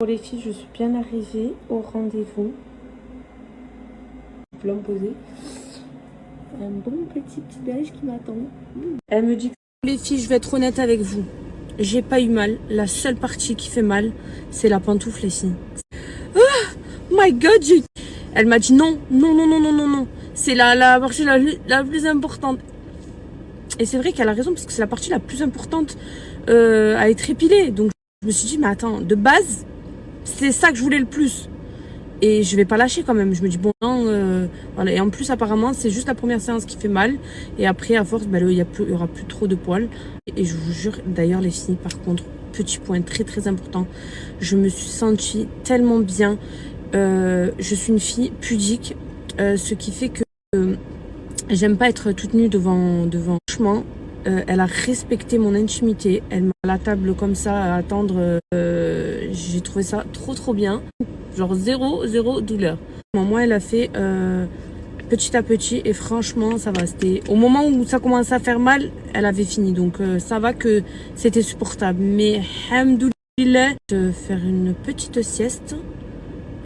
Pour les filles, je suis bien arrivée au rendez-vous. Plan posé. Un bon petit déj qui m'attend. Elle me dit que les filles, je vais être honnête avec vous. J'ai pas eu mal. La seule partie qui fait mal, c'est la pantoufle, les filles. Oh my god, elle m'a dit non, non, non, non, non, non, non. C'est la partie la plus importante. Et c'est vrai qu'elle a raison, parce que c'est la partie la plus importante à être épilée. Donc je me suis dit, mais attends, de base, c'est ça que je voulais le plus. Et je vais pas lâcher quand même. Je me dis, bon, non, voilà. Et en plus, apparemment, c'est juste la première séance qui fait mal. Et après, à force, il y aura plus trop de poils. Et je vous jure, d'ailleurs, les filles, par contre, petit point très très important, je me suis sentie tellement bien. Je suis une fille pudique, ce qui fait que j'aime pas être toute nue devant. Franchement, elle a respecté mon intimité. Elle m'a à la table comme ça à attendre. J'ai trouvé ça trop trop bien. Genre zéro douleur. Moi, elle a fait petit à petit et franchement, ça va. C'était au moment où ça commençait à faire mal, elle avait fini. Donc ça va que c'était supportable. Mais hamdoulilah, de faire une petite sieste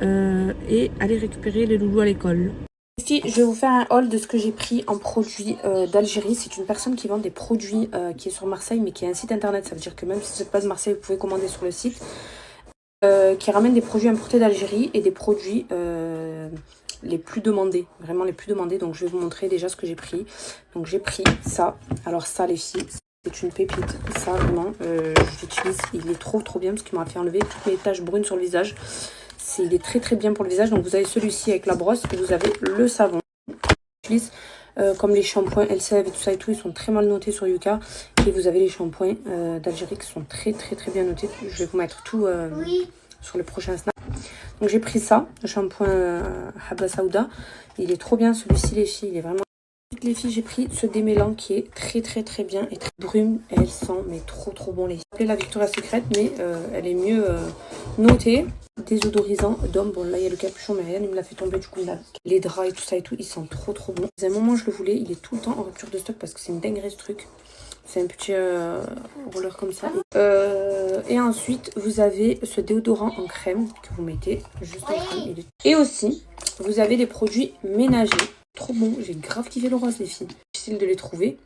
et aller récupérer les loulous à l'école. Ici, je vais vous faire un haul de ce que j'ai pris en produits d'Algérie. C'est une personne qui vend des produits qui est sur Marseille, mais qui a un site internet. Ça veut dire que même si vous n'êtes pas de Marseille, vous pouvez commander sur le site. Qui ramène des produits importés d'Algérie et des produits les plus demandés. Vraiment les plus demandés. Donc je vais vous montrer déjà ce que j'ai pris. Donc j'ai pris ça. Alors ça, les filles, c'est une pépite. Ça, vraiment, j'utilise. Il est trop bien parce qu'il m'a fait enlever toutes mes taches brunes sur le visage. Il est très bien pour le visage. Donc vous avez celui-ci avec la brosse et vous avez le savon. J'utilise comme les shampoings LCF et tout ça et tout, ils sont très mal notés sur Yuka. Et vous avez les shampoings d'Algérie qui sont très bien notés. Je vais vous mettre tout sur le prochain snap. Donc j'ai pris ça, le shampoing Habba Sauda. Il est trop bien celui-ci, les filles. Il est vraiment. Les filles, j'ai pris ce démêlant qui est très bien et très brume. Et elle sent mais trop bon, les filles. Je la Victoria's Secret, mais elle est mieux notée. Désodorisant d'homme. Bon, là il y a le capuchon, mais rien, il me l'a fait tomber. Du coup, il a les draps et tout ça et tout. Ils sont trop bons. À un moment, je le voulais. Il est tout le temps en rupture de stock parce que c'est une dinguerie ce truc. C'est un petit roller comme ça. Et ensuite, vous avez ce déodorant en crème que vous mettez juste en crème. Et aussi, vous avez les produits ménagers. Trop bon. J'ai grave kiffé le rose, les filles. Difficile de les trouver.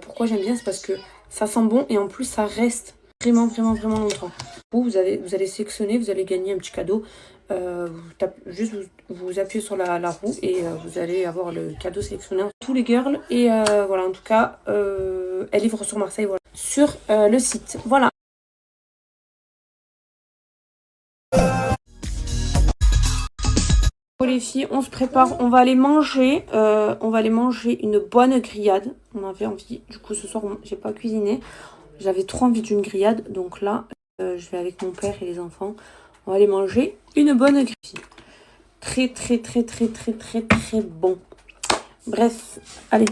Pourquoi j'aime bien, c'est parce que ça sent bon et en plus, ça reste vraiment longtemps. Vous allez sélectionner, vous allez gagner un petit cadeau. Vous appuyez sur la roue et vous allez avoir le cadeau sélectionné. Tous les girls. Et voilà, en tout cas, elle livre sur Marseille, voilà, sur le site. Voilà. Les filles, on se prépare, on va aller manger. Une bonne grillade. On avait envie, du coup ce soir j'ai pas cuisiné. J'avais trop envie d'une grillade, donc là je vais avec mon père et les enfants. On va aller manger une bonne grillade. Très bon. Bref, allez.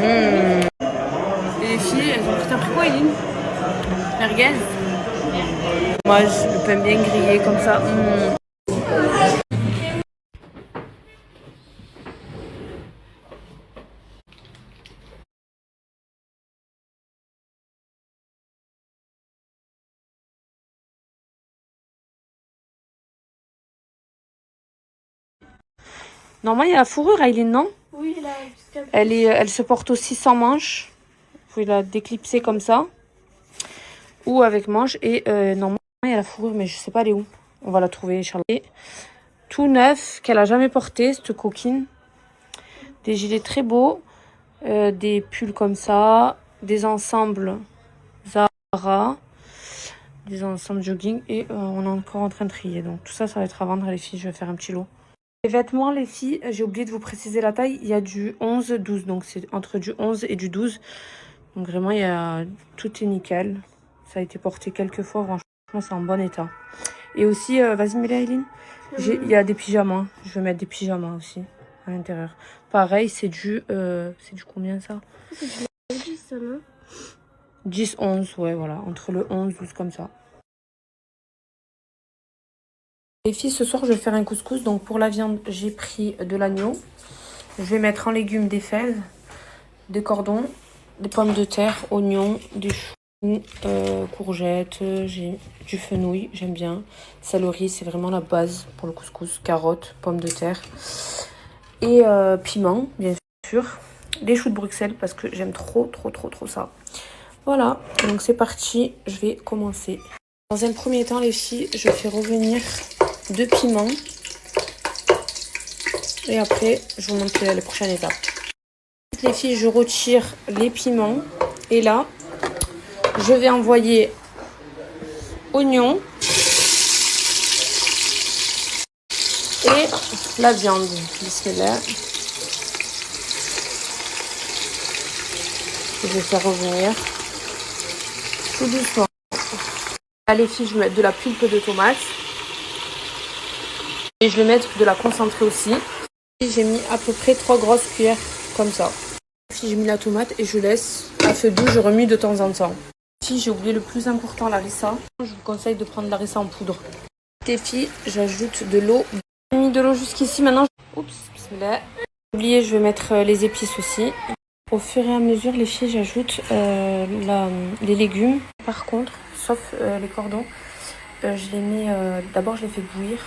Et les filles, elles ont pris. T'as pris quoi, Eline? Merguez. Moi, je le pain bien grillé comme ça. Normalement, il y a la fourrure, Aileen, non? Oui, là. Elle se porte aussi sans manche. Vous pouvez la déclipser comme ça. Ou avec manche. Et normalement, il y a la fourrure, mais je sais pas elle est où. On va la trouver, Charlotte. Et tout neuf, qu'elle a jamais porté, cette coquine. Des gilets très beaux. Des pulls comme ça. Des ensembles Zara. Des ensembles jogging. Et on est encore en train de trier. Donc tout ça, ça va être à vendre, les filles. Je vais faire un petit lot. Les vêtements, les filles, j'ai oublié de vous préciser la taille. Il y a du 11-12. Donc c'est entre du 11 et du 12. Donc vraiment, tout est nickel. Ça a été porté quelques fois. Franchement, c'est en bon état. Et aussi, vas-y, mets-les, Aileen. Il y a des pyjamas. Je vais mettre des pyjamas aussi à l'intérieur. Pareil, c'est du combien ça? C'est du 10, ça, non? 10-11, ouais, voilà. Entre le 11-12 comme ça. Les filles, ce soir, je vais faire un couscous. Donc, pour la viande, j'ai pris de l'agneau. Je vais mettre en légumes des fèves, des cordons, des pommes de terre, oignons, des choux, courgettes. J'ai du fenouil, j'aime bien. Céleri, c'est vraiment la base pour le couscous. Carottes, pommes de terre. Et piment, bien sûr. Des choux de Bruxelles parce que j'aime trop ça. Voilà, donc c'est parti. Je vais commencer. Dans un premier temps, les filles, je fais revenir 2 piments. Et après, je vous montre les prochaines étapes. Les filles, je retire les piments. Et là, je vais envoyer oignons et la viande. Bismillah. Je vais faire revenir tout doucement. Là, les filles, je vais mettre de la pulpe de tomate. Et je vais mettre de la concentrée aussi. J'ai mis à peu près 3 grosses cuillères comme ça. J'ai mis la tomate et je laisse à feu doux, je remue de temps en temps. Si j'ai oublié le plus important, la harissa. Je vous conseille de prendre la harissa en poudre. Les filles, j'ajoute de l'eau. J'ai mis de l'eau jusqu'ici maintenant. Oups, bismillah. J'ai oublié, je vais mettre les épices aussi. Au fur et à mesure, les filles, j'ajoute les légumes. Par contre, sauf les cordons, je les mets. D'abord, je les fais bouillir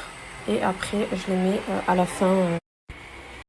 et après, je les mets à la fin.